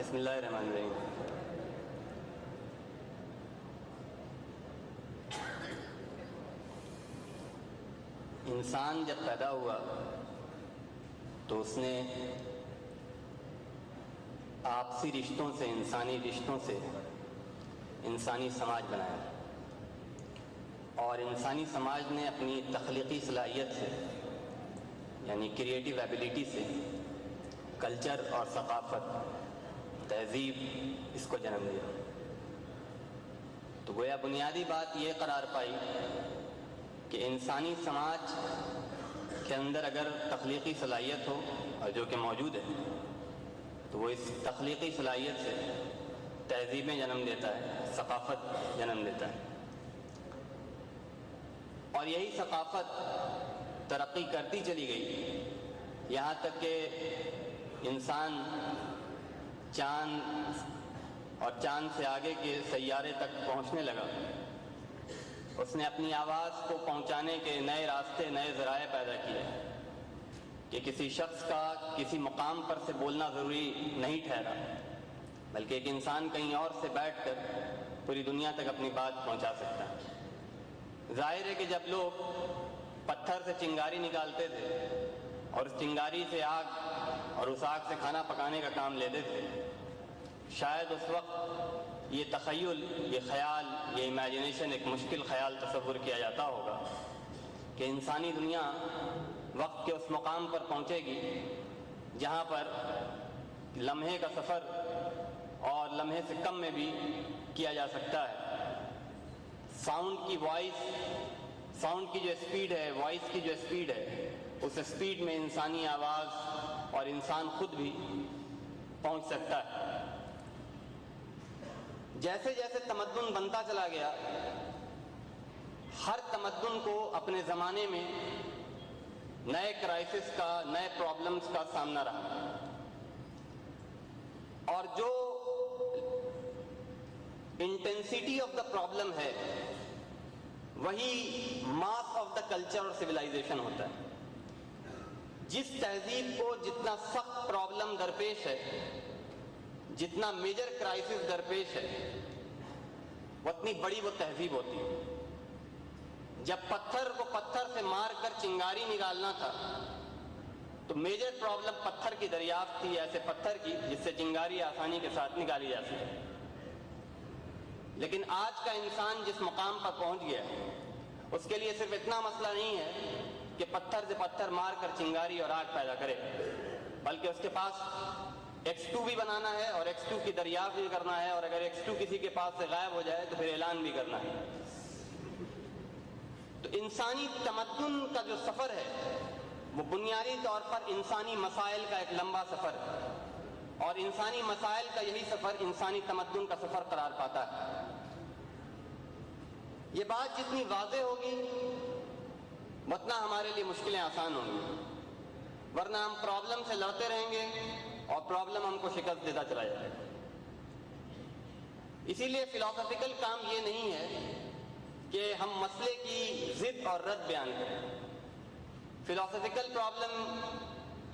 بسم اللہ الرحمن الرحیم۔ انسان جب پیدا ہوا تو اس نے آپسی رشتوں سے، انسانی رشتوں سے انسانی سماج بنایا، اور انسانی سماج نے اپنی تخلیقی صلاحیت سے، یعنی کریٹیو ایبیلٹی سے، کلچر اور ثقافت، تہذیب، اس کو جنم دیا۔ تو گویا بنیادی بات یہ قرار پائی کہ انسانی سماج کے اندر اگر تخلیقی صلاحیت ہو، اور جو کہ موجود ہے، تو وہ اس تخلیقی صلاحیت سے تہذیبیں جنم دیتا ہے، ثقافت جنم دیتا ہے، اور یہی ثقافت ترقی کرتی چلی گئی یہاں تک کہ انسان چاند اور چاند سے آگے کے سیارے تک پہنچنے لگا۔ اس نے اپنی آواز کو پہنچانے کے نئے راستے، نئے ذرائع پیدا کیے کہ کسی شخص کا کسی مقام پر سے بولنا ضروری نہیں ٹھہرا، بلکہ ایک انسان کہیں اور سے بیٹھ کر پوری دنیا تک اپنی بات پہنچا سکتا ہے۔ ظاہر ہے کہ جب لوگ پتھر سے چنگاری نکالتے تھے اور اس چنگاری سے آگ اور اس آگ سے کھانا پکانے کا کام لیتے تھے، شاید اس وقت یہ تخیل، یہ خیال، یہ امیجنیشن، ایک مشکل خیال تصور کیا جاتا ہوگا کہ انسانی دنیا وقت کے اس مقام پر پہنچے گی جہاں پر لمحے کا سفر اور لمحے سے کم میں بھی کیا جا سکتا ہے۔ ساؤنڈ کی جو اسپیڈ ہے، وائس کی جو اسپیڈ ہے، اس اسپیڈ میں انسانی آواز اور انسان خود بھی پہنچ سکتا ہے۔ جیسے جیسے تمدن بنتا چلا گیا، ہر تمدن کو اپنے زمانے میں نئے کرائسس کا، نئے پرابلمز کا سامنا رہا، اور جو انٹینسٹی آف دا پرابلم ہے وہی ماس آف دا کلچر اور سویلائزیشن ہوتا ہے۔ جس تہذیب کو جتنا سخت پرابلم درپیش ہے، جتنا میجر کرائسس درپیش ہے، وہ اتنی بڑی وہ تہذیب ہوتی ہے۔ جب پتھر کو پتھر سے مار کر چنگاری نکالنا تھا تو میجر پرابلم پتھر کی دریافت تھی، ایسے پتھر کی جس سے چنگاری آسانی کے ساتھ نکالی جا سکے۔ لیکن آج کا انسان جس مقام پر پہنچ گیا ہے، اس کے لیے صرف اتنا مسئلہ نہیں ہے کہ پتھر سے پتھر مار کر چنگاری اور آگ پیدا کرے، بلکہ اس کے پاس X2 بھی بنانا ہے اور X2 کی دریافت بھی کرنا ہے، اور اگر X2 کسی کے پاس سے غائب ہو جائے تو پھر اعلان بھی کرنا ہے۔ تو انسانی تمدن کا جو سفر ہے وہ بنیادی طور پر انسانی مسائل کا ایک لمبا سفر ہے، اور انسانی مسائل کا یہی سفر انسانی تمدن کا سفر قرار پاتا ہے۔ یہ بات جتنی واضح ہوگی اتنا ہمارے لیے مشکلیں آسان ہوں گی، ورنہ ہم پرابلم سے لڑتے رہیں گے اور پرابلم ہم کو شکست دیتا چلا جائے گا۔ اسی لیے فلاسفیکل کام یہ نہیں ہے کہ ہم مسئلے کی ضد اور رد بیان کریں۔ فلاسفیکل پرابلم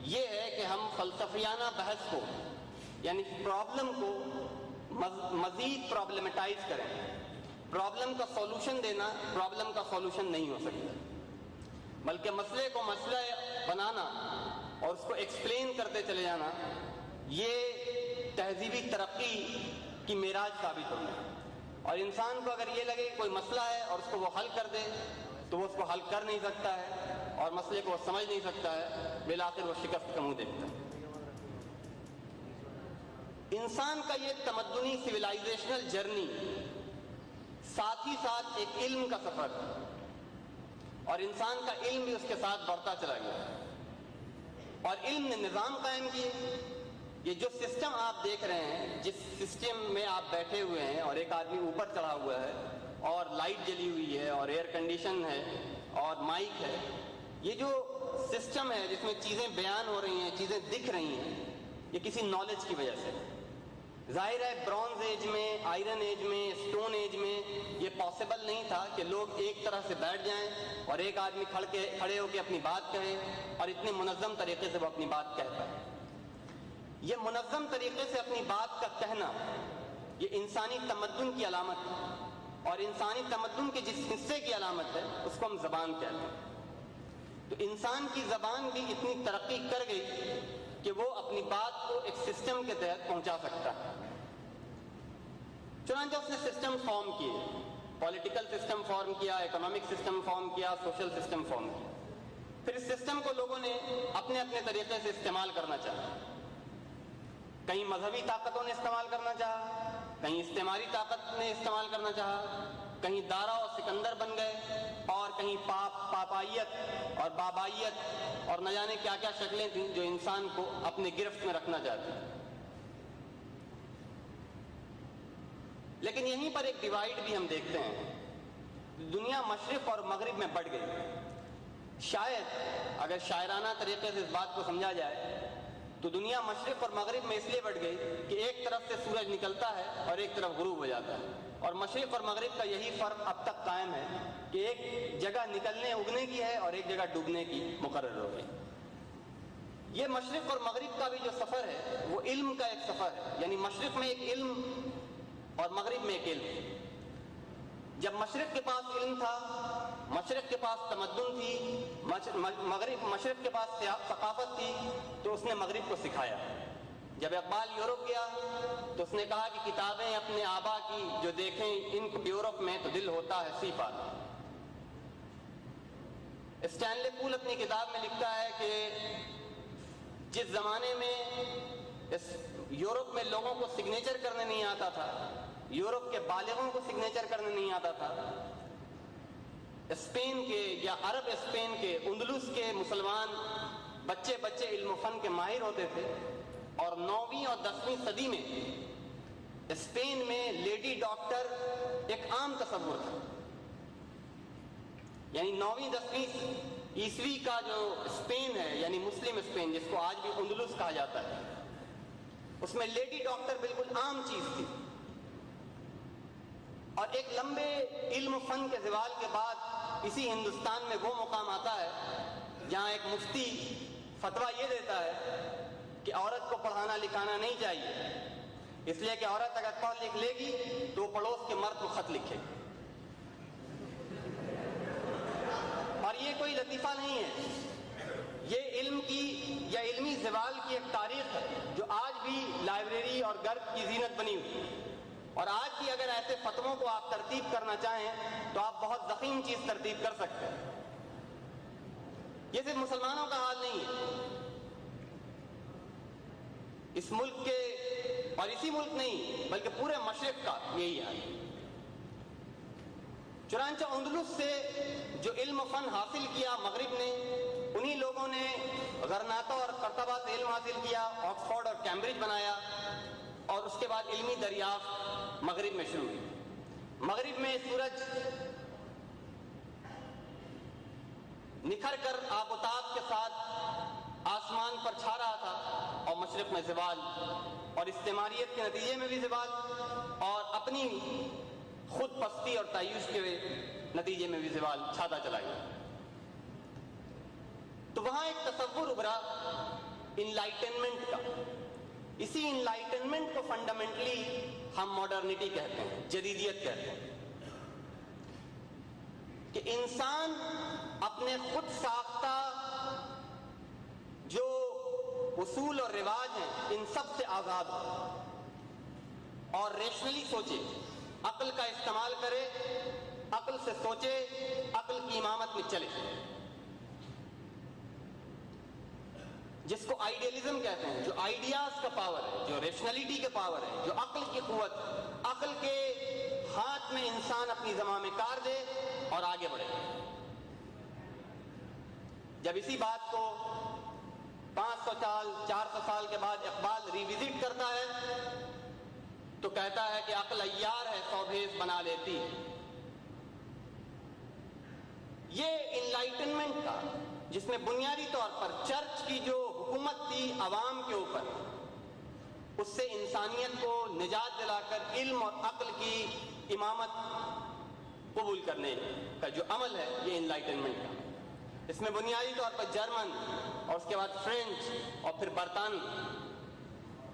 یہ ہے کہ ہم فلسفیانہ بحث کو، یعنی پرابلم کو مزید پرابلمٹائز کریں۔ پرابلم کا سولوشن دینا پرابلم کا سولوشن نہیں ہو سکتا، بلکہ مسئلے کو مسئلہ بنانا اور اس کو ایکسپلین کرتے چلے جانا، یہ تہذیبی ترقی کی معراج ثابت ہوگی۔ اور انسان کو اگر یہ لگے کہ کوئی مسئلہ ہے اور اس کو وہ حل کر دے تو وہ اس کو حل کر نہیں سکتا ہے اور مسئلے کو وہ سمجھ نہیں سکتا ہے، بالآخر وہ شکست کا منہ دیکھتا ہے۔ انسان کا یہ تمدنی سویلائزیشنل جرنی ساتھ ہی ساتھ ایک علم کا سفر ہے، اور انسان کا علم بھی اس کے ساتھ بڑھتا چلا گیا، اور علم نے نظام قائم کیے۔ یہ جو سسٹم آپ دیکھ رہے ہیں، جس سسٹم میں آپ بیٹھے ہوئے ہیں اور ایک آدمی اوپر چڑھا ہوا ہے اور لائٹ جلی ہوئی ہے اور ایئر کنڈیشن ہے اور مائک ہے، یہ جو سسٹم ہے جس میں چیزیں بیان ہو رہی ہیں، چیزیں دکھ رہی ہیں، یہ کسی نالج کی وجہ سے۔ ظاہر ہے برونز ایج میں، آئرن ایج میں، اسٹون ایج میں یہ پاسبل نہیں تھا کہ لوگ ایک طرح سے بیٹھ جائیں اور ایک آدمی کھڑے ہو کے اپنی بات کہے اور اتنے منظم طریقے سے وہ اپنی بات کہتا ہے۔ یہ منظم طریقے سے اپنی بات کا کہنا یہ انسانی تمدن کی علامت ہے، اور انسانی تمدن کے جس حصے کی علامت ہے اس کو ہم زبان کہتے ہیں۔ تو انسان کی زبان بھی اتنی ترقی کر گئی کہ وہ اپنی بات کو ایک سسٹم کے تحت پہنچا سکتا ہے۔ چنانچہ اس نے سسٹم فارم کیے، پولیٹیکل سسٹم فارم کیا، اکنامک سسٹم فارم کیا، سوشل سسٹم فارم کیا۔ پھر اس سسٹم کو لوگوں نے اپنے اپنے طریقے سے استعمال کرنا چاہا۔ کہیں مذہبی طاقتوں نے استعمال کرنا چاہا، کہیں استعماری طاقت نے استعمال کرنا چاہا، کہیں دارا اور سکندر بن گئے، اور کہیں پاپائیت اور بابائیت اور نہ جانے کیا کیا شکلیں تھیں جو انسان کو اپنے گرفت میں رکھنا چاہتی۔ لیکن یہیں پر ایک ڈیوائیڈ بھی ہم دیکھتے ہیں، دنیا مشرق اور مغرب میں بٹ گئی۔ شاید اگر شاعرانہ طریقے سے اس بات کو سمجھا جائے تو دنیا مشرق اور مغرب میں اس لیے بٹ گئی کہ ایک طرف سے سورج نکلتا ہے اور ایک طرف غروب ہو جاتا ہے، اور مشرق اور مغرب کا یہی فرق اب تک قائم ہے کہ ایک جگہ نکلنے اگنے کی ہے اور ایک جگہ ڈوبنے کی مقرر ہو گئی۔ یہ مشرق اور مغرب کا بھی جو سفر ہے وہ علم کا ایک سفر ہے، یعنی مشرق میں ایک علم اور مغرب میں ایک علم۔ جب مشرق کے پاس علم تھا، مشرق کے پاس تمدن تھی، مشرق کے پاس ثقافت تھی، تو اس نے مغرب کو سکھایا۔ جب اقبال یورپ گیا تو اس نے کہا کہ کتابیں اپنے آبا کی جو دیکھیں ان کو یورپ میں تو دل ہوتا ہے سی پال۔ اسٹینلے پول اپنی کتاب میں لکھتا ہے کہ جس زمانے میں یورپ میں لوگوں کو سگنیچر کرنے نہیں آتا تھا، یورپ کے بالغوں کو سگنیچر کرنے نہیں آتا تھا، اسپین کے یا عرب اسپین کے اندلس کے مسلمان بچے علم و فن کے ماہر ہوتے تھے، اور 9ویں اور 10ویں صدی میں اسپین میں لیڈی ڈاکٹر ایک عام تصور تھا۔ یعنی 9ویں 10ویں عیسوی کا جو اسپین ہے، یعنی مسلم اسپین جس کو آج بھی اندلس کہا جاتا ہے، اس میں لیڈی ڈاکٹر بالکل عام چیز تھی۔ اور ایک لمبے علم و فن کے زوال کے بعد اسی ہندوستان میں وہ مقام آتا ہے جہاں ایک مفتی فتویٰ یہ دیتا ہے کہ عورت کو پڑھانا لکھانا نہیں چاہیے، اس لیے کہ عورت اگر پڑھ لکھ لے گی تو وہ پڑوس کے مرد کو خط لکھے گی۔ اور یہ کوئی لطیفہ نہیں ہے، یہ علم کی یا علمی زوال کی ایک تاریخ ہے جو آج بھی لائبریری اور گرد کی زینت بنی ہوئی ہے۔ اور آج بھی اگر ایسے فتووں کو آپ ترتیب کرنا چاہیں تو آپ بہت ضخیم چیز ترتیب کر سکتے ہیں۔ یہ صرف مسلمانوں کا حال نہیں ہے، اس ملک کے اور اسی ملک نہیں بلکہ پورے مشرق کا یہی حال ہے۔ چنانچہ اندلس سے جو علم و فن حاصل کیا مغرب نے، انہی لوگوں نے غرناطہ اور قرطبہ سے علم حاصل کیا، آکسفورڈ اور کیمبرج بنایا، اور اس کے بعد علمی دریافت مغرب میں شروع ہوئی۔ مغرب میں سورج نکھر کر آب و تاب کے ساتھ آسمان پر چھا رہا تھا، اور مشرق میں زوال اور استعماریت کے نتیجے میں بھی زوال، اور اپنی خود پستی اور تعیش کے نتیجے میں بھی زوال چھاتا چلا گیا۔ تو وہاں ایک تصور ابھرا انلائٹنمنٹ کا۔ اسی انلائٹنمنٹ کو فنڈامنٹلی ہم ماڈرنٹی کہتے ہیں، جدیدیت کہتے ہیں، کہ انسان اپنے خود ساختہ جو اصول اور رواج ہیں ان سب سے آزاد ہو اور ریشنلی سوچے، عقل کا استعمال کرے، عقل سے سوچے، عقل کی امامت میں چلے، جس کو آئیڈیلزم کہتے ہیں، جو آئیڈیاز کا پاور ہے، جو ریشنلٹی کا پاور ہے، جو عقل کی قوت، عقل کے ہاتھ میں انسان اپنی زمام کار دے اور آگے بڑھے۔ جب اسی بات کو 500 سال 400 سال کے بعد اقبال ریوزٹ کرتا ہے تو کہتا ہے کہ عقل عیار ہے سوبھیز بنا لیتی۔ یہ انلائٹنمنٹ کا جس میں بنیادی طور پر چرچ کی جو حکومت تھی عوام کے اوپر، اس سے انسانیت کو نجات دلا کر علم اور عقل کی امامت قبول کرنے کا جو عمل ہے، یہ انلائٹنمنٹ کا۔ اس میں بنیادی طور پر جرمن اور اس کے بعد فرینچ اور پھر برطانوی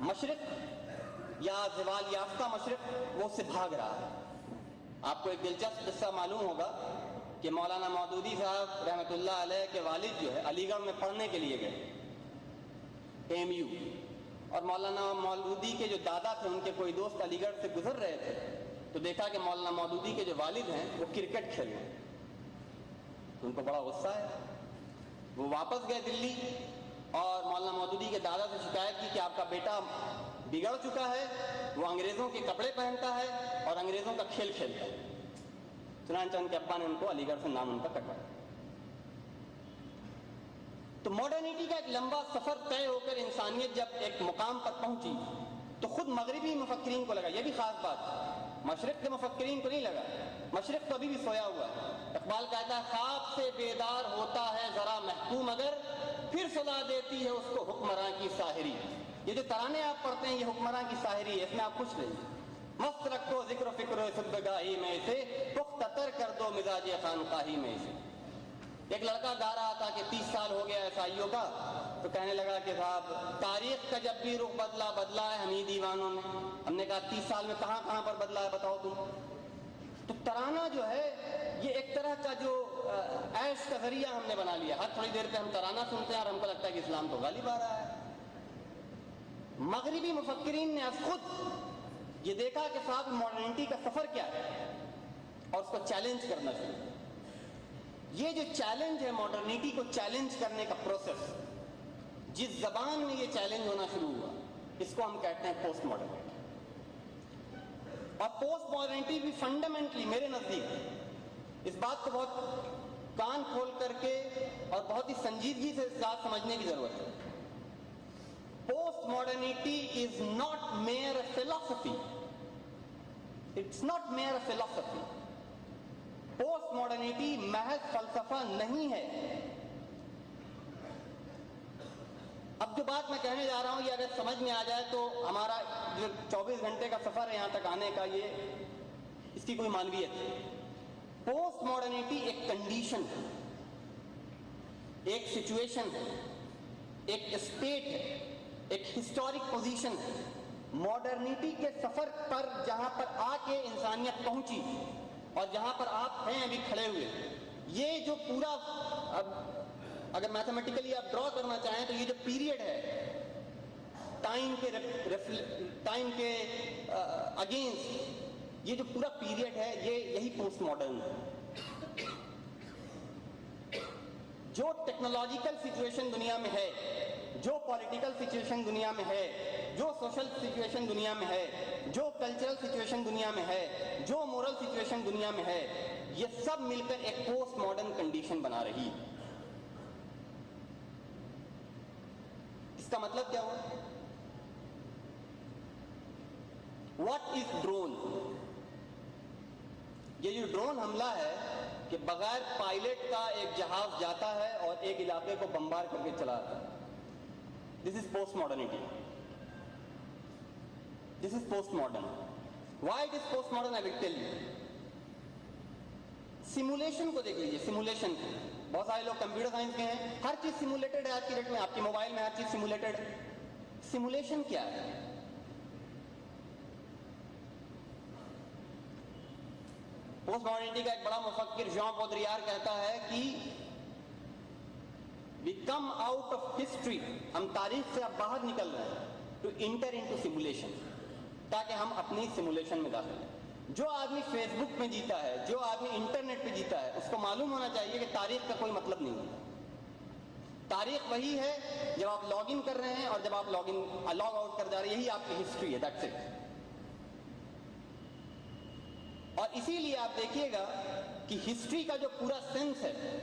مشرق یا زوال یافتہ مشرق وہ اس سے بھاگ رہا ہے. آپ کو ایک دلچسپ قصہ معلوم ہوگا کہ مولانا مودودی صاحب رحمۃ اللہ علیہ کے والد جو ہے علی گڑھ میں پڑھنے کے لیے گئے ایم یو, اور مولانا مودودی کے جو دادا تھے ان کے کوئی دوست علی گڑھ سے گزر رہے تھے تو دیکھا کہ مولانا مودودی کے جو والد ہیں وہ کرکٹ کھیل رہے ہیں. ان کو بڑا غصہ ہے, وہ واپس گئے دلی اور مولانا مودودی کے دادا سے شکایت کی کہ آپ کا بیٹا بگڑ چکا ہے, وہ انگریزوں کے کپڑے پہنتا ہے اور انگریزوں کا کھیل کھیلتا ہے. چنانچہ ان کے ابا نے ان کو علی گڑھ سے نام ان کا کٹوایا. تو ماڈرنٹی کا ایک لمبا سفر طے ہو کر انسانیت جب ایک مقام پر پہنچی تو خود مغربی مفکرین کو لگا, یہ بھی خاص بات ہے, مشرق کے مفکرین کو نہیں لگا, مشرق تو ابھی بھی سویا ہوا ہے. اقبال کہتا ہے خواب سے بیدار ہوتا ہے ذرا محکوم مگر پھر سلا دیتی ہے اس کو حکمراں کی ساحری. یہ جو ترانے آپ پڑھتے ہیں یہ حکمراں کی ساحری ہے, اس میں آپ خوش رہیے. مست رکھو ذکر و فکر و صبحگاہی میں اسے, پختہ تر کر دو مزاج خانقاہی میں اسے. ایک لڑکا گا رہا تھا کہ 30 سال ہو گیا عیسائیوں کا, تو کہنے لگا کہ صاحب تاریخ کا جب بھی رخ بدلا ہے ہم ہی دیوانوں نے. ہم نے کہا 30 سال میں کہاں پر بدلا ہے بتاؤ تم. تو ترانہ جو ہے یہ ایک طرح کا جو عیش کا ذریعہ ہم نے بنا لیا. ہر تھوڑی دیر پہ ہم ترانہ سنتے ہیں اور ہم کو لگتا ہے کہ اسلام تو غالب آ رہا ہے. مغربی مفکرین نے از خود یہ دیکھا کہ صاحب ماڈرنٹی کا سفر کیا ہے اور اس کو چیلنج کرنا چاہیے. یہ جو چیلنج ہے ماڈرنٹی کو چیلنج کرنے کا پروسیس, جس زبان میں یہ چیلنج ہونا شروع ہوا اس کو ہم کہتے ہیں پوسٹ ماڈرنٹی. اور پوسٹ ماڈرنٹی بھی فنڈامنٹلی میرے نزدیک اس بات کو بہت کان کھول کر کے اور بہت ہی سنجیدگی سے اس بات سمجھنے کی ضرورت ہے. Post modernity is not mere a فلسفی, اٹس ناٹ میئر اے فلسفی. پوسٹ ماڈرنٹی محض فلسفہ نہیں ہے. اب جو بات میں کہنے جا رہا ہوں یہ اگر سمجھ میں آ جائے تو ہمارا جو 24 گھنٹے کا سفر ہے یہاں تک آنے کا یہ اس کی کوئی معنویت ہے. پوسٹ ماڈرنٹی ایک کنڈیشن ہے, ایک سچویشن ہے, ایک اسٹیٹ ہے, ایک ہسٹورک پوزیشن ہے. ماڈرنٹی کے سفر پر جہاں پر آ کے انسانیت پہنچی اور جہاں پر آپ ہیں ابھی کھڑے ہوئے, یہ جو پورا اگر میتھمیٹیکلی آپ ڈرا کرنا چاہیں تو یہ جو پیریڈ ہے ٹائم کے اگینسٹ, یہ جو پورا پیریڈ ہے یہی پوسٹ ماڈرن ہے. جو ٹیکنالوجیکل سچویشن دنیا میں ہے, جو پولیٹیکل سچویشن دنیا میں ہے, جو سوشل سچویشن دنیا میں ہے, جو کلچرل سچویشن دنیا میں ہے, جو مورل سچویشن دنیا میں ہے, یہ سب مل کر ایک پوسٹ ماڈرن کنڈیشن بنا رہی ہے. اس کا مطلب کیا ہوا؟ What is drawn? یہ جو ڈرون حملہ ہے کہ بغیر پائلٹ کا ایک جہاز جاتا ہے اور ایک علاقے کو بمبار کر کے چلا آتا ہے. This is post modernity. This is post modern. Why it is post modern I will tell you. Simulation کو دیکھ لیجیے. سیمولیشن بہت سارے لوگ کمپیوٹر سائنس کے ہیں, ہر چیز سیمولیٹڈ ہے آج کی ڈیٹ میں. آپ کے موبائل میں ہر چیز سیمولیٹڈ ہے. سیمولیشن کیا ہے؟ پوسٹ ماڈرنٹی کا ایک بڑا مفکر ژان بودریار کہتا ہے کہ we come out of history, ہم تاریخ سے اب باہر نکل رہے ہیں, to enter into simulation, تاکہ ہم اپنی سیمولیشن میں داخل ہیں. جو آدمی فیس بک میں جیتا ہے, جو آدمی انٹرنیٹ پہ جیتا ہے, اس کو معلوم ہونا چاہیے کہ تاریخ کا کوئی مطلب نہیں ہے. تاریخ وہی ہے جب آپ لاگ ان کر رہے ہیں اور جب آپ لاگ آؤٹ کر جا رہے ہیں, یہی آپ کی ہسٹری ہے. That's it. اور اسی لیے آپ دیکھیے گا کہ ہسٹری کا جو پورا سینس ہے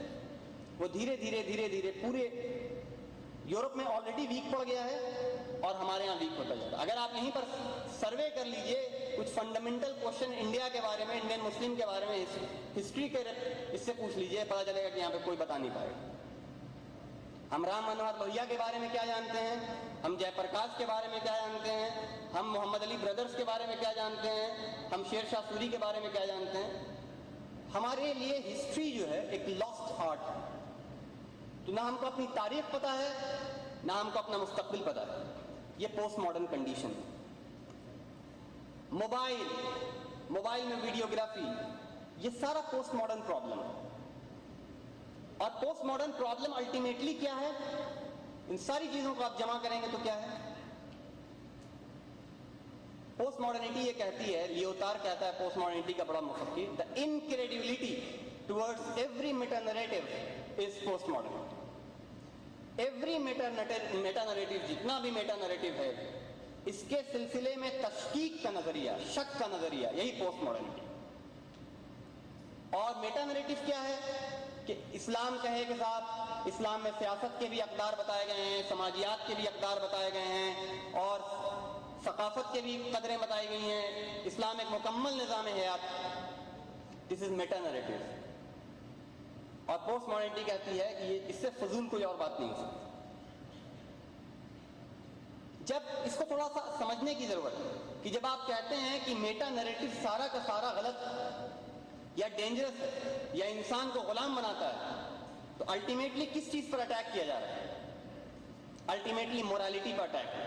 وہ دھیرے دھیرے پورے یورپ میں آلریڈی ویک پڑ گیا ہے اور ہمارے یہاں ویک ہوتا جاتا ہے. اگر آپ یہیں پر سروے کر لیجئے کچھ فنڈامنٹل کوشچن انڈیا کے بارے میں, انڈین مسلم کے بارے میں, ہسٹری کے اس سے پوچھ لیجئے, پتا چلے گا کہ یہاں پہ کوئی بتا نہیں پائے گا. ہم رام منوہر لوہیا کے بارے میں کیا جانتے ہیں, ہم جے پرکاش کے بارے میں کیا جانتے ہیں, ہم محمد علی بردرز کے بارے میں کیا جانتے ہیں, ہم شیر شاہ سوری کے بارے میں کیا جانتے ہیں. ہمارے لیے ہسٹری جو ہے ایک لاسٹ آرٹ ہے. تو نہ ہم کو اپنی تاریخ پتہ ہے, نہ ہم کو اپنا مستقبل پتہ ہے. یہ پوسٹ ماڈرن کنڈیشن ہے. موبائل میں ویڈیوگرافی، یہ سارا پوسٹ ماڈرن پرابلم ہے. اور پوسٹ ماڈرن پرابلم الٹیمیٹلی کیا ہے؟ ان ساری چیزوں کو آپ جمع کریں گے تو کیا ہے؟ پوسٹ ماڈرنٹی یہ کہتی ہے، لیوتار کہتا ہے پوسٹ ماڈرنٹی کا بڑا مفکر، the incredibility towards every meta narrative is post modern. Every meta narrative, جتنا بھی میٹا نریٹو ہے، اس کے سلسلے میں تشکیک کا نظریہ، شک کا نظریہ، یہی پوسٹ ماڈرنٹی. اور میٹا نریٹو کیا ہے کہ اسلام کہے کہ صاحب اسلام میں سیاست کے بھی اقدار بتائے گئے ہیں، سماجیات کے بھی اقدار بتائے گئے ہیں، اور ثقافت کے بھی قدریں بتائی گئی ہیں. اسلام ایک مکمل نظام حیات. دس از میٹا نریٹو. اور پوسٹ ماڈرنٹی کہتی ہے کہ یہ اس سے فضول کوئی اور بات نہیں ہو سکتی. جب اس کو تھوڑا سا سمجھنے کی ضرورت ہے کہ جب آپ کہتے ہیں کہ میٹا نریٹو سارا کا سارا غلط یا ڈینجرس ہے یا انسان کو غلام بناتا ہے، تو الٹیمیٹلی کس چیز پر اٹیک کیا جا رہا ہے؟ الٹیمیٹلی مورالیٹی پر اٹیک ہے.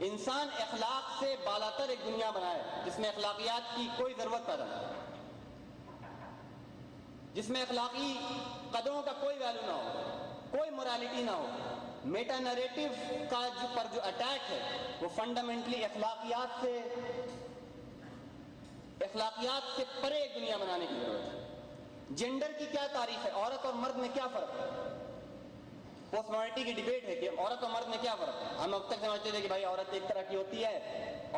انسان اخلاق سے بالاتر ایک دنیا بنائے جس میں اخلاقیات کی کوئی ضرورت پیدا نہیں، جس میں اخلاقی قدروں کا کوئی ویلیو نہ ہو، کوئی مورالیٹی نہ ہو. میٹا نریٹو کا پر جو اٹیک ہے وہ فنڈامنٹلی اخلاقیات سے پرے ایک دنیا بنانے کی ضرورت ہے. جینڈر کی کیا تعریف ہے؟ عورت اور مرد میں کیا فرق ہے؟ پوسٹ ماڈرنٹی کی ڈیبیٹ ہے کہ عورت اور مرد میں کیا فرق ہے. ہم اب تک سمجھتے تھے کہ بھائی عورت ایک طرح کی ہوتی ہے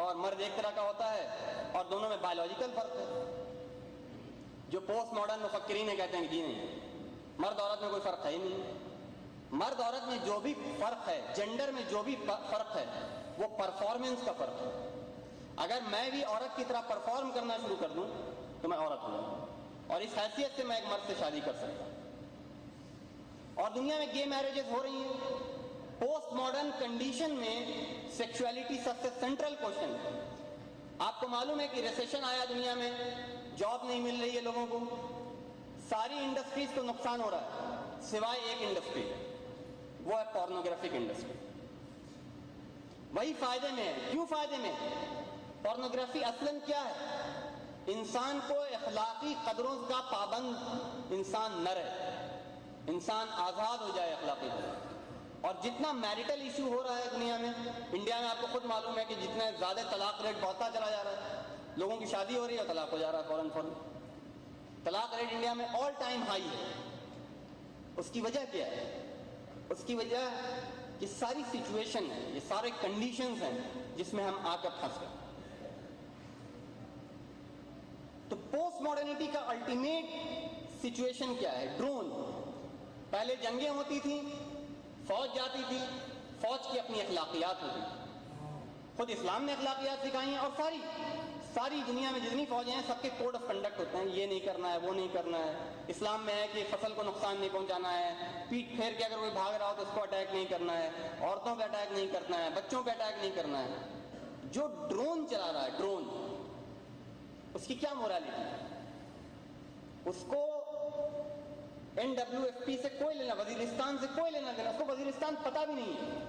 اور مرد ایک طرح کا ہوتا ہے، اور دونوں میں بایولوجیکل فرق ہے. جو پوسٹ ماڈرن مفکرین کہتے ہیں کہ جی نہیں، مرد عورت میں کوئی فرق ہے ہی نہیں. مرد عورت میں جو بھی فرق ہے، جینڈر میں جو بھی فرق ہے، وہ پرفارمنس کا فرق ہے. اگر میں بھی عورت کی طرح پرفارم کرنا شروع کر دوں تو میں عورت ہو جاؤں، اور اس حیثیت سے میں ایک مرد سے شادی کر سکتا ہوں. اور دنیا میں گے میرجز ہو رہی ہیں. پوسٹ ماڈرن کنڈیشن میں سیکشولیٹی سب سے سینٹرل کوشچن ہے. آپ کو معلوم ہے کہ ریسیشن آیا دنیا میں، جاب نہیں مل رہی ہے لوگوں کو، ساری انڈسٹریز کو نقصان ہو رہا ہے سوائے ایک انڈسٹری، وہ ہے پورنوگرافک انڈسٹری. وہی فائدے میں ہے. کیوں فائدے میں ہے؟ پورنوگرافی اصلاً کیا ہے؟ انسان کو اخلاقی قدروں کا پابند انسان نہ رہے، انسان آزاد ہو جائے اخلاقی قدر. اور جتنا میریٹل ایشو ہو رہا ہے دنیا میں، انڈیا میں آپ کو خود معلوم ہے کہ جتنا زیادہ طلاق ریٹ بڑھتا چلا جا رہا ہے. لوگوں کی شادی ہو رہی ہے اور طلاق ہو جا رہا ہے فوراً. طلاق ریٹ انڈیا میں آل ٹائم ہائی ہے. اس کی وجہ کیا ہے؟ اس کی وجہ یہ ساری سچویشن ہے، یہ سارے کنڈیشنز ہیں جس میں ہم آ کر پھنس گئے. تو پوسٹ ماڈرنٹی کا الٹیمیٹ سچویشن کیا ہے؟ ڈرون. پہلے جنگیں ہوتی تھیں، فوج جاتی تھی، فوج کی اپنی اخلاقیات ہوتی تھی. خود اسلام نے اخلاقیات سکھائی ہیں، اور ساری دنیا میں جتنی فوجیں ہیں سب کے کوڈ آف کنڈکٹ ہوتے ہیں. یہ نہیں کرنا ہے، وہ نہیں کرنا ہے. اسلام میں ہے کہ فصل کو نقصان نہیں پہنچانا ہے، پیٹ پھیر کے اگر کوئی بھاگ رہا ہو تو اس کو اٹیک نہیں کرنا ہے، عورتوں پہ اٹیک نہیں کرنا ہے، بچوں پہ اٹیک نہیں کرنا ہے. جو ڈرون چلا رہا ہے، ڈرون، اس کی کیا مورالیٹی ہے؟ اس کو NWFP سے کوئی لینا، وزیرستان سے کوئی لینا دینا. اس کو وزیرستان پتہ بھی نہیں ہے.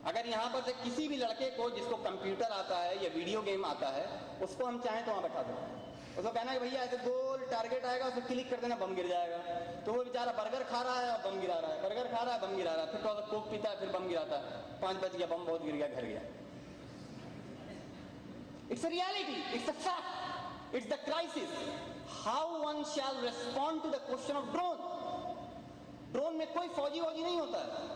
اگر یہاں پر سے کسی بھی لڑکے کو جس کو کمپیوٹر آتا ہے یا ویڈیو گیم آتا ہے، اس کو ہم چاہیں تو وہاں بیٹھا دیں. اس کو کہنا کہ بھیا ایسے گول ٹارگیٹ آئے گا، اس کو کلک کر دینا، بم گر جائے گا. تو وہ بیچارہ برگر کھا رہا ہے اور بم گرا رہا ہے، برگر کھا رہا ہے، بم گرا رہا ہے، پھر تھوڑا سا کوک پیتا ہے، پھر بم گراتا ہے. 5 بج گیا، بم بہت گر گیا، گھر گیا. It's a reality, it's a fact, it's the crisis. How one shall respond to the question of drone? Drone میں کوئی فوجی نہیں ہوتا ہے،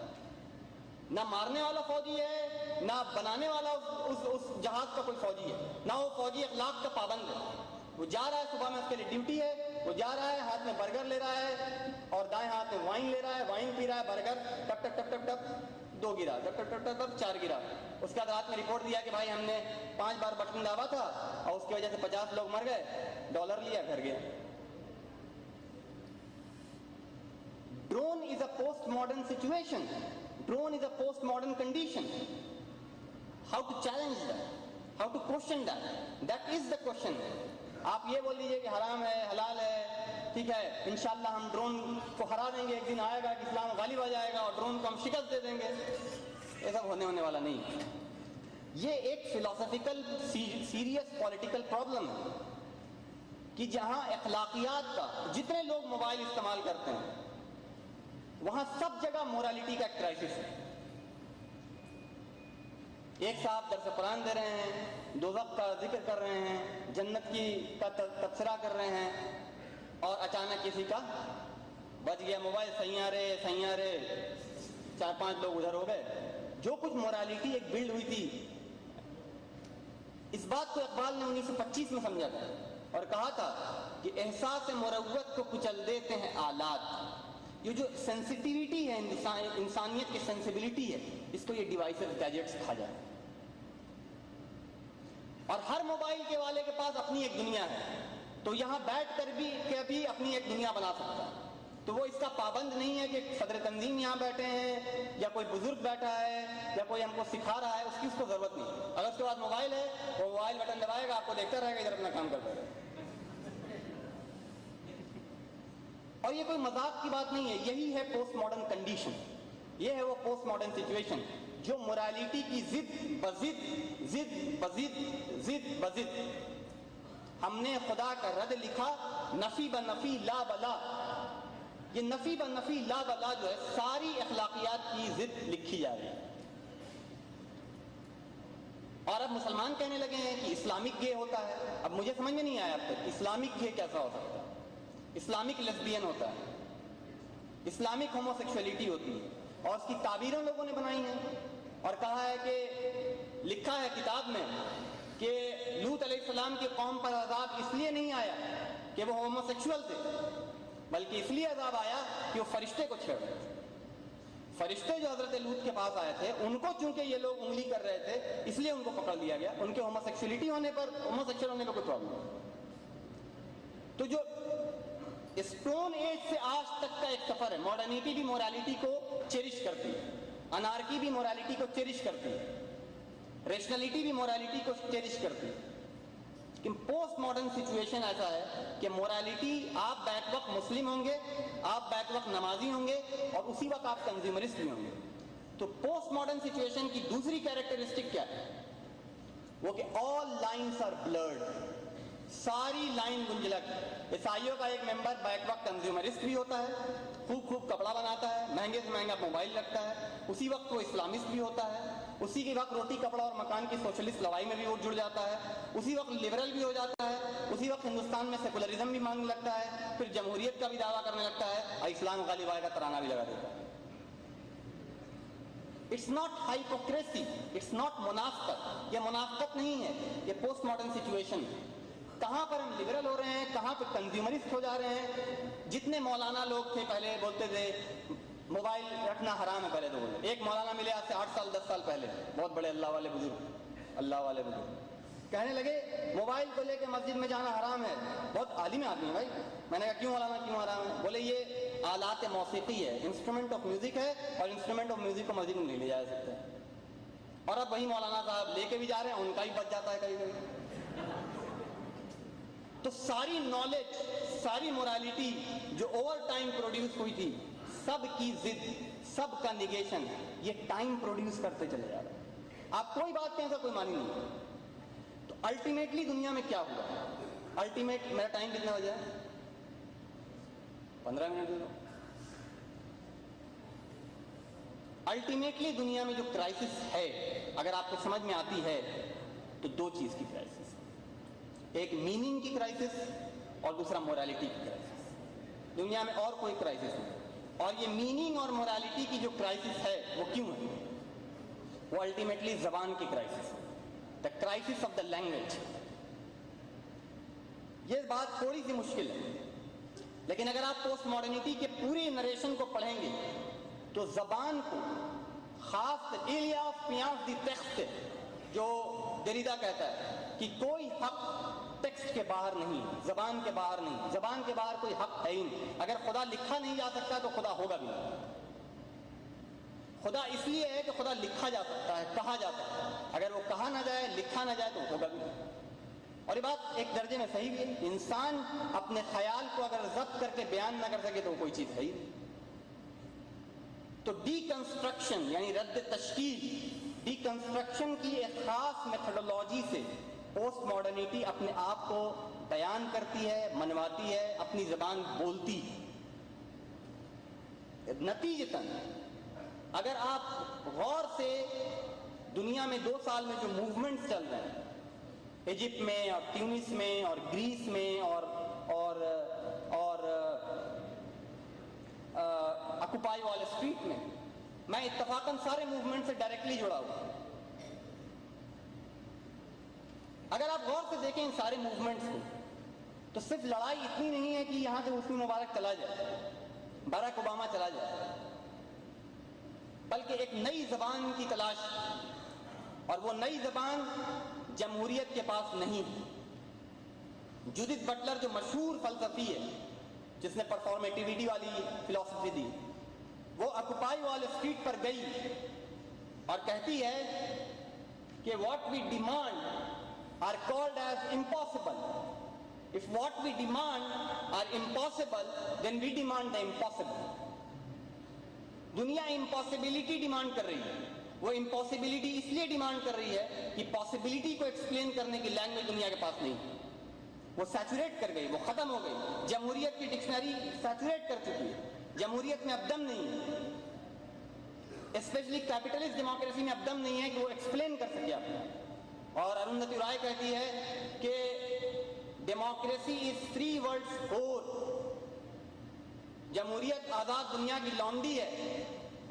نہ مارنے والا فوجی ہے، نہ بنانے والا اس جہاز کا کوئی فوجی ہے، نہ وہ فوجی اخلاق کا پابند ہے. وہ جا رہا ہے، صبح میں اس کے لیے ڈیوٹی ہے، وہ جا رہا ہے، ہاتھ میں برگر لے رہا ہے اور دائیں ہاتھ میں وائن لے رہا ہے، وائن پی رہا ہے، برگر ٹپ ٹپ ٹپ ٹپ ٹپ 2 گرا، ٹپ ٹپ ٹپ ٹپ 4 گرا. اس کے بعد رات میں رپورٹ دیا کہ بھائی ہم نے 5 بار بٹن دبا تھا اور اس کی وجہ سے 50 لوگ مر گئے، ڈالر لیا، گھر گیا. Drone is a post-modern situation. Drone is a post-modern condition. How to challenge that? How to question that? That is the question. آپ یہ بول دیجئے کہ حرام ہے، حلال ہے، ٹھیک ہے، انشاءاللہ ہم ڈرون کو ہرا دیں گے، ایک دن آئے گا کہ اسلام غالب آ جائے گا اور ڈرون کو ہم شکست دے دیں گے. یہ سب ہونے والا نہیں. یہ ایک فلاسفیکل سیریس پولیٹیکل پرابلم ہے کہ جہاں اخلاقیات کا جتنے لوگ موبائل استعمال کرتے ہیں وہاں سب جگہ مورالٹی کا ایک کرائسس ہے. ایک صاحب درس قرآن دے رہے ہیں, دوزخ کا ذکر کر رہے ہیں, جنت کی کا تبصرہ کر رہے ہیں, اور اچانک کسی کا بج گیا موبائل, سیارے 4-5 لوگ ادھر ہو گئے. جو کچھ مورالٹی ایک بلڈ ہوئی تھی, اس بات کو اقبال نے 1925 میں سمجھا تھا اور کہا تھا کہ احساس مروت کو کچل دیتے ہیں آلات. یہ جو سینسٹیویٹی ہے انسانیت کی سینسیبلٹی ہے, اس کو یہ ڈیوائسز گیجٹس کہا جائے. اور ہر موبائل کے والے کے پاس اپنی ایک دنیا ہے, تو یہاں بیٹھ کر بھی اپنی ایک دنیا بنا سکتا ہے. تو وہ اس کا پابند نہیں ہے کہ صدر تنظیم یہاں بیٹھے ہیں یا کوئی بزرگ بیٹھا ہے یا کوئی ہم کو سکھا رہا ہے, اس کو ضرورت نہیں. اگر اس کے بعد موبائل ہے, وہ موبائل بٹن دبائے گا, آپ کو دیکھتا رہے گا, ادھر اپنا کام کرتا رہے گا. اور یہ کوئی مذاق کی بات نہیں ہے, یہی ہے پوسٹ ماڈرن کنڈیشن. یہ ہے وہ پوسٹ ماڈرن سچویشن جو مورالٹی کی ضد. ہم نے خدا کا رد لکھا نفی بنفی لا بلا. یہ نفی بنفی لا بلا جو ہے ساری اخلاقیات کی ضد لکھی جا رہی ہے. اور اب مسلمان کہنے لگے ہیں کہ اسلامک گے ہوتا ہے. اب مجھے سمجھ میں نہیں آیا اب تک اسلامک گے کیسا ہو سکتا ہے. اسلامک لیسبین ہوتا ہے, اسلامک ہوموسیکشولیٹی ہوتی ہے, اور اس کی تعبیریں لوگوں نے بنائی ہیں اور کہا ہے کہ لکھا ہے کتاب میں کہ لوط علیہ السلام کی قوم پر عذاب اس لیے نہیں آیا کہ وہ ہوموسیکشول تھے, بلکہ اس لیے عذاب آیا کہ وہ فرشتے کو چھیڑ رہے تھے. فرشتے جو حضرت لوط کے پاس آئے تھے, ان کو چونکہ یہ لوگ انگلی کر رہے تھے, اس لیے ان کو پکڑ لیا گیا. ان کے ہوموسیکشولیٹی ہونے پر, ہوموسیکشول ہونے پر کوئی پرابلم نہیں. تو جو اسٹون ایج سے آج تک کا ایک سفر ہے, ماڈرنٹی بھی مورالٹی کو چیریش کرتی ہے, انارکی بھی مورالٹی کو چیریش کرتی ہے, ریشنلٹی بھی مورالٹی کو چیریش کرتی ہے. لیکن پوسٹ ماڈرن سچویشن ایسا ہے کہ مورالٹی, آپ بیک وقت مسلم ہوں گے, آپ بیک وقت نمازی ہوں گے, اور اسی وقت آپ کنزیومرسٹ بھی ہوں گے. تو پوسٹ ماڈرن سچویشن کی دوسری کیریکٹرسٹک کیا ہے, وہ کہ آل لائنس آر بلرڈ. ساری لائن گنجلک. عیسائیوں کا ایک ممبر بیک وقت کنزیومرسٹ بھی ہوتا ہے, خوب کپڑا بناتا ہے, مہنگے سے مہنگا موبائل رکھتا ہے, اسی وقت وہ اسلامسٹ بھی ہوتا ہے, اسی کے وقت روٹی کپڑا اور مکان کی سوشلسٹ لڑائی میں بھی وہ جڑ جاتا ہے, اسی وقت لبرل بھی ہو جاتا ہے, اسی وقت ہندوستان میں سیکولرزم بھی مانگنے لگتا ہے, پھر جمہوریت کا بھی دعویٰ کرنے لگتا ہے, اور اسلام غالب آئے کا ترانہ بھی لگا دیتا ہے. اٹس ناٹ ہائپوکریسی, اٹس ناٹ منافقت. یہ منافقت نہیں ہے, یہ پوسٹ ماڈرن سچویشن ہے. کہاں پر ہم لبرل ہو رہے ہیں, کہاں پہ کنزیومرسٹ ہو جا رہے ہیں. جتنے مولانا لوگ تھے پہلے بولتے تھے موبائل رکھنا حرام ہے, پہلے تو بولے. ایک مولانا ملے آج سے 8 سال 10 سال پہلے, بہت بڑے اللہ والے بزرگ, کہنے لگے موبائل کو لے کے مسجد میں جانا حرام ہے. بہت عالم آدمی ہے بھائی. میں نے کہا کیوں مولانا, کیوں حرام ہے؟ بولے یہ آلات موسیقی ہے, انسٹرومنٹ آف میوزک ہے, اور انسٹرومنٹ آف میوزک کو مسجد میں نہیں لے جا سکتے. اور اب وہی مولانا صاحب لے کے بھی جا رہے ہیں, ان کا ہی بچ جاتا ہے کبھی کبھی. تو ساری نالج, ساری مورالٹی جو اوور ٹائم پروڈیوس ہوئی تھی, سب کی ضد, سب کا نیگیشن, یہ ٹائم پروڈیوس کرتے چلے جا رہے ہیں. آپ کوئی بات کہیں, کوئی مانی نہیں. تو الٹیمیٹلی دنیا میں کیا ہوا؟ الٹیمیٹ, میرا ٹائم کتنا بجا ہے؟ 15 منٹ دے دو. الٹیمیٹلی دنیا میں جو کرائسس ہے, اگر آپ کو سمجھ میں آتی ہے, تو 2 چیز کی کرائسس, ایک میننگ کی کرائسس اور دوسرا مورالٹی کی کرائسس. دنیا میں اور کوئی کرائسس نہیں. اور یہ میننگ اور مورالٹی کی جو کرائسس ہے وہ کیوں ہے؟ وہ الٹیمیٹلی زبان کی کرائسس ہے, the crisis of the language. یہ بات تھوڑی سی مشکل ہے, لیکن اگر آپ پوسٹ ماڈرنٹی کے پورے نریشن کو پڑھیں گے تو زبان کو, خاص ایلیا پیانس دی ٹیکسٹ, جو دریدا کہتا ہے کہ کوئی حق ٹیکسٹ کے باہر نہیں, زبان کے باہر نہیں, زبان کے باہر کوئی حق ہے ہی نہیں. اگر خدا لکھا نہیں جا سکتا تو خدا ہوگا بھی نہیں. خدا اس لیے ہے کہ خدا لکھا جا سکتا ہے, کہا جا سکتا ہے. اگر وہ کہا نہ جائے, لکھا نہ جائے تو ہوگا بھی نہیں. اور یہ بات ایک درجے میں صحیح بھی ہے. انسان اپنے خیال کو اگر ضبط کر کے بیان نہ کر سکے تو کوئی چیز ہے ہی نہیں. تو ڈی کنسٹرکشن یعنی رد تشکیل، ڈی کنسٹرکشن کی ایک خاص میتھڈولوجی سے پوسٹ ماڈرنیٹی اپنے آپ کو بیان کرتی ہے، منواتی ہے، اپنی زبان بولتی ہے۔ نتیجتاً اگر آپ غور سے دنیا میں 2 سال میں جو موومنٹس چل رہے ہیں، ایجپٹ میں اور ٹیونس میں اور گریس میں اور اکوپائی وال اسٹریٹ میں اتفاقاً سارے موومنٹ سے ڈائریکٹلی جڑا ہوا ہوں۔ اگر آپ غور سے دیکھیں ان سارے موومنٹس کو تو صرف لڑائی اتنی نہیں ہے کہ یہاں سے حسنی مبارک چلا جائے، باراک اوباما چلا جائے، بلکہ ایک نئی زبان کی تلاش، اور وہ نئی زبان جمہوریت کے پاس نہیں۔ جوڈتھ بٹلر جو مشہور فلسفی ہے جس نے پرفارمیٹیوٹی والی فلسفی دی، وہ اکوپائی وال اسٹریٹ پر گئی اور کہتی ہے کہ what we demand are called as impossible. If what we demand are impossible, then we demand the impossible. دنیا امپاسبلٹی ڈیمانڈ کر رہی ہے، وہ امپاسبلٹی اس لیے ڈیمانڈ کر رہی ہے کہ پاسبلٹی کو ایکسپلین کرنے کی لینگویج دنیا کے پاس نہیں، وہ سیچوریٹ کر گئی، وہ ختم ہو گئی۔ جمہوریت کی ڈکشنری سیچوریٹ کر چکی ہے، جمہوریت میں اب دم نہیں ہے، اسپیشلی کیپٹلسٹ ڈیموکریسی میں اب دم نہیں ہے کہ وہ ایکسپلین کر سکے آپ۔ اور اروندھتی رائے کہتی ہے کہ ڈیموکریسی از 3 words whore، جمہوریت آزاد دنیا کی لونڈی ہے،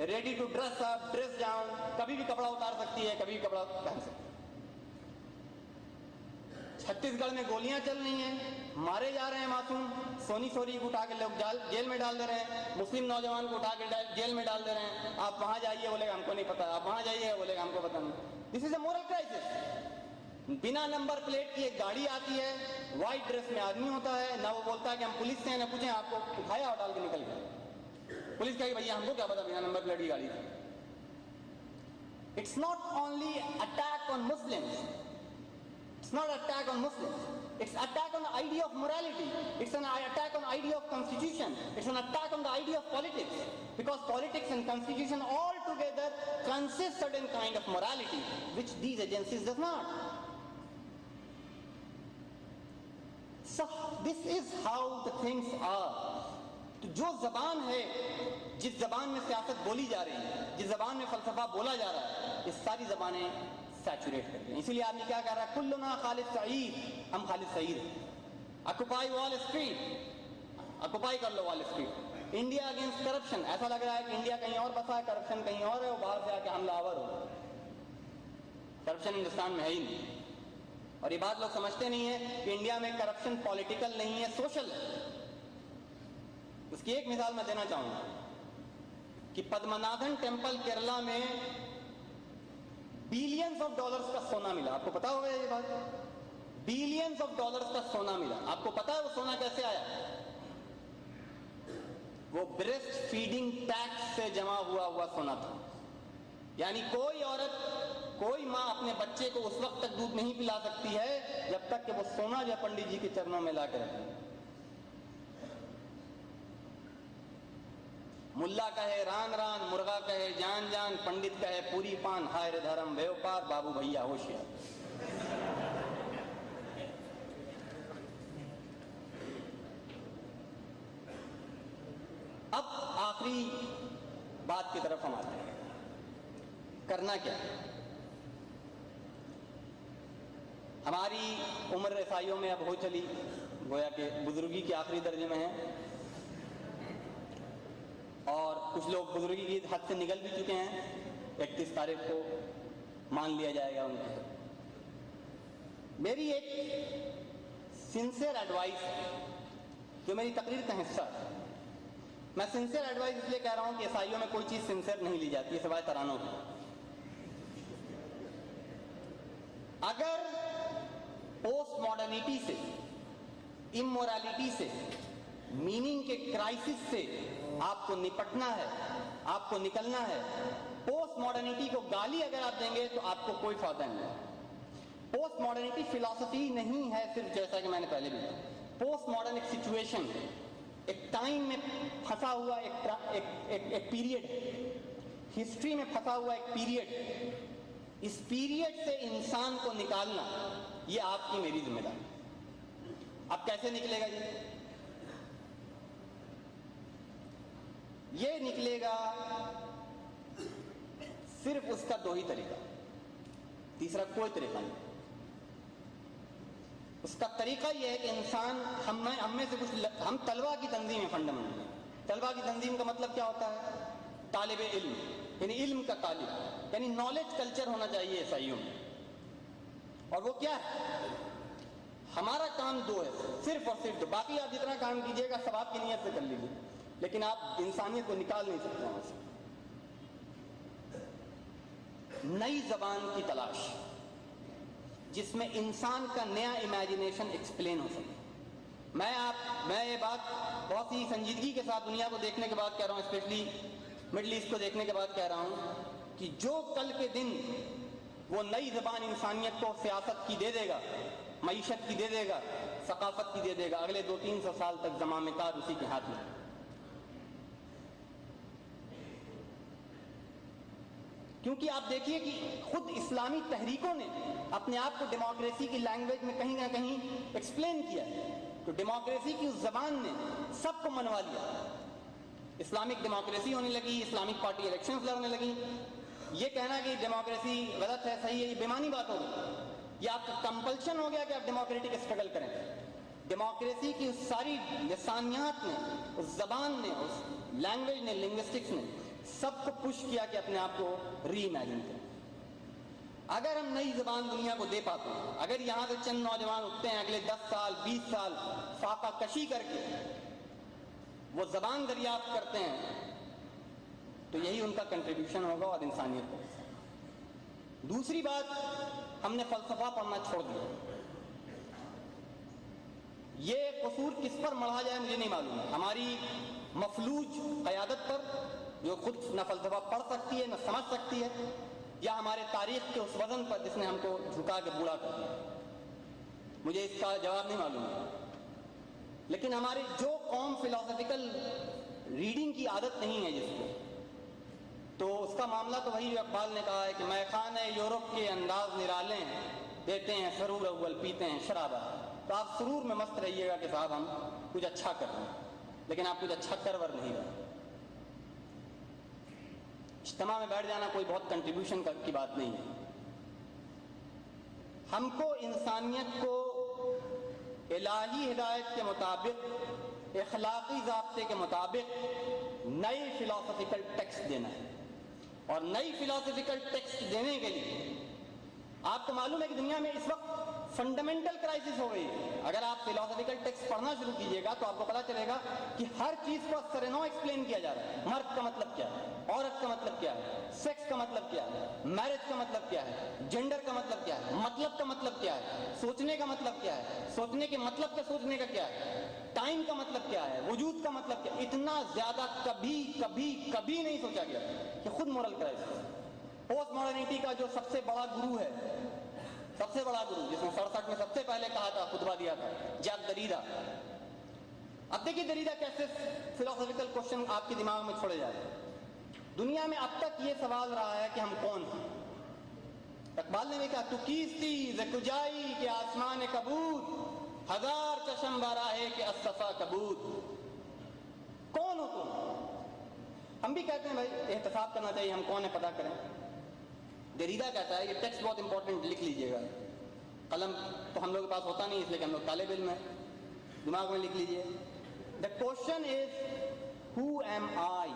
ready to dress up dress down, کبھی بھی کپڑا اتار سکتی ہے، کبھی بھی کپڑا پہن سکتی ہے۔ چھتیس گڑھ میں گولیاں چل رہی ہیں، مارے جا رہے ہیں معصوم، سونی سوری کو اٹھا کے لوگ جیل میں ڈال دے رہے ہیں، مسلم نوجوان کو اٹھا کے جیل میں ڈال دے رہے ہیں۔ آپ وہاں جائیے، بولے گا ہم کو نہیں پتا، آپ وہاں جائیے، بولے گا ہم کو پتا نہیں۔ دس از اے مورل کرائسس۔ بنا نمبر پلیٹ کی ایک گاڑی آتی ہے، وائٹ ڈریس میں آدمی ہوتا ہے، نہ وہ بولتا ہے کہ ہم پولیس سے ہیں، نہ پوچھیں آپ کو اٹھایا اور ڈال کے نکل گئے۔ پولیس کہے بھیا ہم کو کیا پتا بنا نمبر پلیٹ کی گاڑی تھی۔ It's not only attack on Muslims. It's not attack on Muslims. It's attack on the idea of morality. It's an attack on the idea of constitution. It's an attack on the idea of politics. Because politics and constitution all together consist certain kind of morality, which these agencies does not. So this is how the things are. تو جو زبان ہے، جس زبان میں سیاست بولی جا رہی ہے، جس زبان میں فلسفہ بولا جا رہا ہے، یہ ساری زبانیں سیچوریٹ کرتی ہیں۔ اسی لیے آدمی کیا کہہ رہا ہے، کلنا خالد سعید، ہم خالد سعید ہیں۔ اکوپائی وال اسٹریٹ، اکوپائی کر لو وال اسٹریٹ۔ انڈیا اگینسٹ کرپشن، ایسا لگ رہا ہے کہ انڈیا کہیں اور بسا ہے، کرپشن کہیں اور ہے، وہ باہر سے آ کے حملہ آور ہو۔ کرپشن ہندوستان میں ہے ہی نہیں، اور یہ بات لوگ سمجھتے نہیں ہیں کہ انڈیا میں کرپشن پولیٹیکل نہیں ہے، سوشل ہے۔ اس کی ایک مثال میں دینا چاہوں گا کہ پدمناتھن ٹیمپل کیرلا میں بلینز آف ڈالرز کا سونا ملا۔ آپ کو پتا ہوگا یہ بات، بلینز آف ڈالرز کا سونا ملا۔ آپ کو پتا ہے وہ سونا کیسے آیا؟ وہ بریسٹ فیڈنگ ٹیکس سے جمع ہوا سونا تھا۔ یعنی کوئی عورت، کوئی ماں اپنے بچے کو اس وقت تک دودھ نہیں پلا سکتی ہے جب تک کہ وہ سونا جو پنڈت جی کے چرنوں میں لا کے رکھے۔ ملا کہے ران ران، مرغا کہے جان جان، پنڈت کہے پوری پان، ہائے دھرم ویوپار، بابو بھیا ہوشیار۔ اب آخری بات کی طرف ہم آتے ہیں، کرنا کیا ہے؟ ہماری عمر رسائیوں میں اب ہو چلی، گویا کہ بزرگی کے آخری درجے میں ہیں، اور کچھ لوگ بزرگی کی حد سے نکل بھی چکے ہیں۔ 31 تاریخ کو مان لیا جائے گا ان کو۔ میری ایک سنسیئر ایڈوائس جو میری تقریر کا حصہ ہے، میں سنسیئر ایڈوائس اس لیے کہہ رہا ہوں کہ عیسائیوں میں کوئی چیز سنسیئر نہیں لی جاتی ہے سوائے ترانوں کی۔ اگر پوسٹ ماڈرنیٹی سے، امورالٹی سے، میننگ کے کرائسس سے آپ کو نپٹنا ہے، آپ کو نکلنا ہے، پوسٹ ماڈرنیٹی کو گالی اگر آپ دیں گے تو آپ کو کوئی فائدہ نہیں۔ پوسٹ ماڈرنیٹی فلسفی نہیں ہے صرف، جیسا کہ میں نے پہلے بھی کہا، پوسٹ ماڈرن ایک سچویشن ہے، ایک ٹائم میں پھنسا ہوا ایک پیریڈ ہے۔ ہسٹری میں پھنسا ہوا ایک پیریڈ، اس پیریڈ سے انسان کو نکالنا یہ آپ کی میری ذمہ داری۔ اب کیسے نکلے گا یہ نکلے گا صرف اس کا دو ہی طریقہ، تیسرا کوئی طریقہ نہیں۔ اس کا طریقہ یہ ہے کہ انسان ہم میں سے کچھ ہم طلبہ کی تنظیم ہے فنڈامنٹلی۔ طلبہ کی تنظیم کا مطلب کیا ہوتا ہے؟ طالب علم، یعنی علم کا طالب، یعنی نالج کلچر ہونا چاہیے عیسائیوں میں۔ اور وہ کیا ہے؟ ہمارا کام دو ہے، صرف اور صرف دو، باقی آپ جتنا کام کیجیے گا ثواب کی نیت سے کر لیجیے، لیکن آپ انسانیت کو نکال نہیں سکتے وہاں سے۔ نئی زبان کی تلاش جس میں انسان کا نیا امیجنیشن ایکسپلین ہو سکے۔ میں یہ بات بہت ہی سنجیدگی کے ساتھ دنیا کو دیکھنے کے بعد کہہ رہا ہوں، اسپیشلی مڈل ایسٹ کو دیکھنے کے بعد کہہ رہا ہوں کہ جو کل کے دن وہ نئی زبان انسانیت کو سیاست کی دے دے گا، معیشت کی دے دے گا، ثقافت کی دے دے گا، اگلے 200-300 سال تک زمام کار اسی کے ہاتھ میں۔ کیونکہ آپ دیکھیے کہ خود اسلامی تحریکوں نے اپنے آپ کو ڈیموکریسی کی لینگویج میں کہیں نہ کہیں ایکسپلین کیا، تو ڈیموکریسی کی اس زبان نے سب کو منوا لیا۔ اسلامک ڈیموکریسی ہونے لگی، اسلامک پارٹی الیکشنز لڑنے لگی۔ یہ کہنا کہ ڈیموکریسی غلط ہے، صحیح ہے، یہ بےمانی بات ہوگی۔ یہ آپ کا کمپلشن ہو گیا کہ آپ ڈیموکریٹک اسٹرگل کریں۔ ڈیموکریسی کی اس ساری لسانیات نے، اس زبان نے، اس لینگویج نے، لنگوسٹکس نے سب کو پش کیا کہ اپنے آپ کو ری امیجن کریں۔ اگر ہم نئی زبان دنیا کو دے پاتے ہیں، اگر یہاں سے چند نوجوان اٹھتے ہیں اگلے 10 سال 20 سال فاقہ کشی کر کے وہ زبان دریافت کرتے ہیں، تو یہی ان کا کنٹریبیوشن ہوگا اور انسانیت کو۔ دوسری بات، ہم نے فلسفہ پڑھنا چھوڑ دیا۔ یہ قصور کس پر مڑھا جائے مجھے نہیں معلوم ہے، ہماری مفلوج قیادت پر جو خود نہ فلسفہ پڑھ سکتی ہے نہ سمجھ سکتی ہے، یا ہمارے تاریخ کے اس وزن پر جس نے ہم کو جھکا کے بوڑھا کر دیا۔ مجھے اس کا جواب نہیں معلوم ہے، لیکن ہماری جو قوم فلاسفیکل ریڈنگ کی عادت نہیں ہے جس کو، تو اس کا معاملہ تو وہی اقبال نے کہا ہے کہ میں خانہ یورپ کے انداز نرالے ہیں، دیتے ہیں سرور اول پیتے ہیں شرابہ۔ تو آپ سرور میں مست رہیے گا کہ صاحب ہم کچھ اچھا کر رہے ہیں، لیکن آپ کچھ اچھا کرور نہیں رہے۔ اجتماع میں بیٹھ جانا کوئی بہت کنٹریبیوشن کی بات نہیں ہے۔ ہم کو انسانیت کو الہی ہدایت کے مطابق، اخلاقی ضابطے کے مطابق نئی فلاسفیکل ٹیکسٹ دینا ہے، اور نئی فلاسفیکل ٹیکسٹ دینے کے لیے آپ کو معلوم ہے کہ دنیا میں اس وقت فنڈامنٹل کرائسس ہو گئی ہے۔ اگر آپ فلاسفیکل ٹیکسٹ پڑھنا شروع کیجئے گا تو آپ کو پتا چلے گا کہ ہر چیز کو سر نو ایکسپلین کیا جا رہا ہے۔ مرد کا مطلب کیا ہے، عورت کا مطلب کیا ہے، سیکس کا مطلب کیا ہے، میرج کا مطلب کیا ہے، جینڈر کا مطلب کیا ہے، مطلب کا مطلب کیا ہے، سوچنے کا مطلب کیا ہے، سوچنے کے مطلب کا سوچنے کا کیا ہے، ٹائم کا مطلب کیا ہے، وجود کا مطلب کیا ہے۔ اتنا زیادہ کبھی نہیں سوچا گیا کہ خود مورل کرائسس۔ پوسٹ ماڈرنٹی کا جو سب سے بڑا گرو ہے، سب سے بڑا گرو جس نے 67 میں سب سے پہلے کہا تھا، خطبہ دیا تھا، جیک دریدا۔ اب دیکھیے دریدا کیسے فلاسفیکل کوشچن آپ کے دماغ میں چھوڑے جاتے ہیں۔ دنیا میں اب تک یہ سوال رہا ہے کہ ہم کون ہیں۔ اقبال نے بھی کہا تو کیستی ز کجائی کے آسمان کبود، ہزار چشم براہے کے اصطفا کبود۔ کون ہو تم؟ ہم بھی کہتے ہیں بھائی احتساب کرنا چاہیے، ہم کون ہیں پتہ کریں۔ دریدا کہتا ہے کہ ٹیکسٹ بہت امپورٹنٹ، لکھ لیجئے گا۔ قلم تو ہم لوگ کے پاس ہوتا نہیں، اس لیے کہ ہم لوگ طالب علم ہیں، دماغ میں لکھ لیجئے۔ The question is who am I؟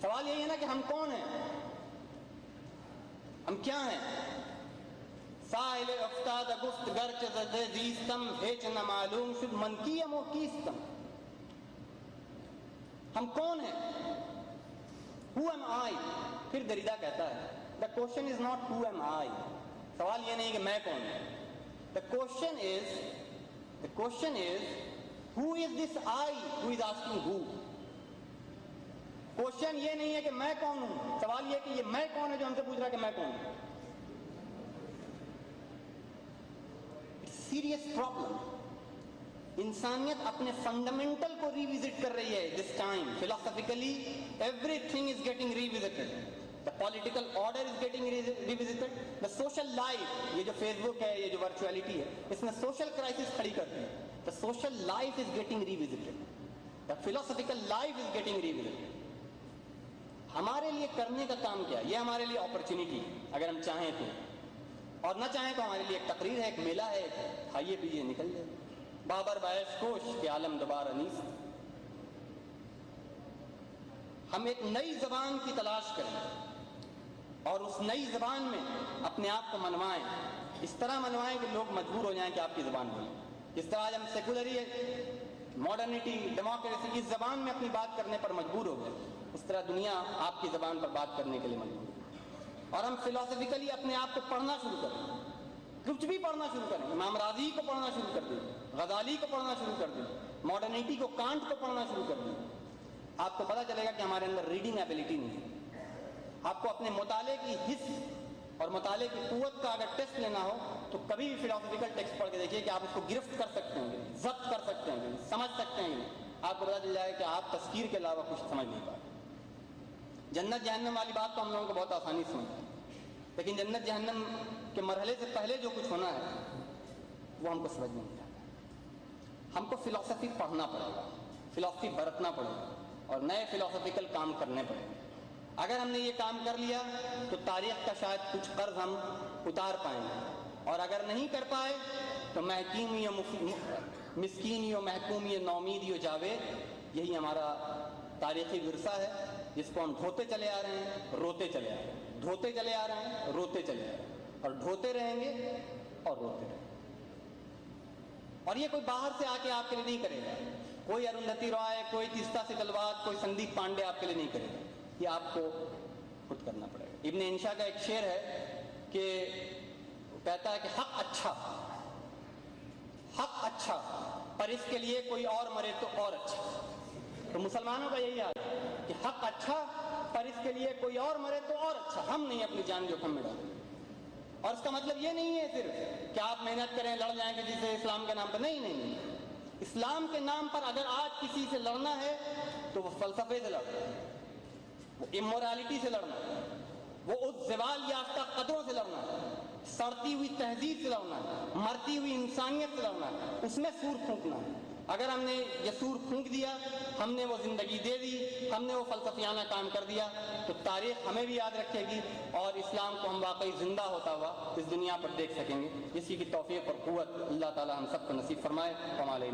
سوال یہی ہے نا کہ ہم کون ہیں، ہم کیا ہیں۔ سائل افتاد گفت گرچ زیستم ہیچ نہ معلوم شد من کیم و کیستم۔ ہم کون ہیں، who am I؟ پھر دریدا کہتا ہے the question is not who am I، سوال یہ نہیں کہ میں کون ہوں، the question is who is this I who is asking who۔ Question یہ نہیں ہے کہ میں کون ہوں، سوال یہ کہ یہ میں کون ہے جو ہم سے پوچھ رہا ہے کہ میں کون ہوں۔ سیریس پرابلم، انسانیت اپنے فنڈامنٹل کو ریوزٹ کر رہی ہے this time. Philosophically everything is getting revisited. The political order is getting revisited. The social life, یہ جو فیس بک ہے, یہ جو ورچویلٹی ہے, اس میں سوشل کرائسس کھڑی کرتی ہے. The social life is getting revisited. The philosophical life is getting revisited. ہمارے لیے کرنے کا کام کیا؟ یہ ہمارے لیے اپرچونٹی ہے اگر ہم چاہیں تو, اور نہ چاہیں تو ہمارے لیے ایک تقریر ہے, ایک میلہ ہے, کھائیے پیجیے نکل جائے. بابر باعث کوش کہ عالم دوبارہ نیست. ہم ایک نئی زبان کی تلاش کریں اور اس نئی زبان میں اپنے آپ کو منوائیں. اس طرح منوائیں کہ لوگ مجبور ہو جائیں کہ آپ کی زبان بولیں. جس طرح آج ہم سیکولری, ماڈرنٹی, ڈیموکریسی اس زبان میں اپنی بات کرنے پر مجبور ہو گئے, اس طرح دنیا آپ کی زبان پر بات کرنے کے لیے مجبور ہے. اور ہم فلاسفیکلی اپنے آپ کو پڑھنا شروع کریں, کچھ بھی پڑھنا شروع کریں. امام راضی کو پڑھنا شروع کر دیں, غزالی کو پڑھنا شروع کر دیں, ماڈرنٹی کو, کانٹ کو پڑھنا شروع کر دیں. آپ کو پتہ چلے گا کہ ہمارے اندر ریڈنگ ایبلٹی نہیں ہے. آپ کو اپنے مطالعے کی حس اور مطالعے کی قوت کا اگر ٹیسٹ لینا ہو تو کبھی بھی فلاسفیکل ٹیکسٹ پڑھ کے دیکھیے کہ آپ اس کو گرفت کر سکتے ہیں, ضبط کر سکتے ہیں, سمجھ سکتے ہیں. آپ کو پتہ چل جائے کہ آپ تذکیر کے علاوہ کچھ سمجھ نہیں پائے. جنت جہنم والی بات تو ہم لوگوں کو بہت آسانی سے سمجھتے ہیں, لیکن جنت جہنم کے مرحلے سے پہلے جو کچھ ہونا ہے وہ ہم کو سمجھ نہیں آتا. ہم کو فلاسفی پڑھنا پڑے گا, فلاسفی برتنا پڑے گا اور نئے فلاسفیکل کام کرنے پڑے گا. اگر ہم نے یہ کام کر لیا تو تاریخ کا شاید کچھ قرض ہم اتار پائیں گے, اور اگر نہیں کر پائے تو محکومی و مسکینی و محکومی نومیدی و جاوید یہی ہمارا تاریخی ورثہ ہے جس کو ہم ڈھوتے چلے آ رہے ہیں, روتے چلے آ رہے ہیں, ڈھوتے چلے آ رہے ہیں, روتے چلے آ رہے ہیں, اور ڈھوتے رہیں گے اور روتے رہیں گے. اور یہ کوئی باہر سے آ کے آپ کے لیے نہیں کرے گا. کوئی ارندھتی رائے, کوئی تیستا سکلواد, کوئی سندیپ پانڈے آپ کے لیے نہیں کرے گا. یہ آپ کو خود کرنا پڑے گا. ابن انشا کا ایک شعر ہے کہ کہتا ہے کہ حق اچھا پر اس کے لیے کوئی اور مرے تو اور اچھا. تو مسلمانوں کا یہی حال ہے کہ حق اچھا پر اس کے لیے کوئی اور مرے تو اور اچھا. ہم نہیں اپنی جان جوخم میں ڈالیں. اور اس کا مطلب یہ نہیں ہے صرف کہ آپ محنت کریں, لڑ جائیں کسی سے اسلام کے نام پر. نہیں. اسلام کے نام پر اگر آج کسی سے لڑنا ہے تو وہ فلسفے سے لڑنا ہے, وہ امورالٹی سے لڑنا ہے, وہ اس زوال یافتہ قدروں سے لڑنا ہے, سڑتی ہوئی تہذیب سے لڑنا ہے, مرتی ہوئی انسانیت سے لڑنا ہے, اس میں سور پھونکنا ہے. اگر ہم نے یہ سور پھونک دیا, ہم نے وہ زندگی دے دی, ہم نے وہ فلسفیانہ کام کر دیا, تو تاریخ ہمیں بھی یاد رکھے گی اور اسلام کو ہم واقعی زندہ ہوتا ہوا اس دنیا پر دیکھ سکیں گے. اسی کی توفیق اور قوت اللہ تعالی ہم سب کو نصیب فرمائے. ہمارے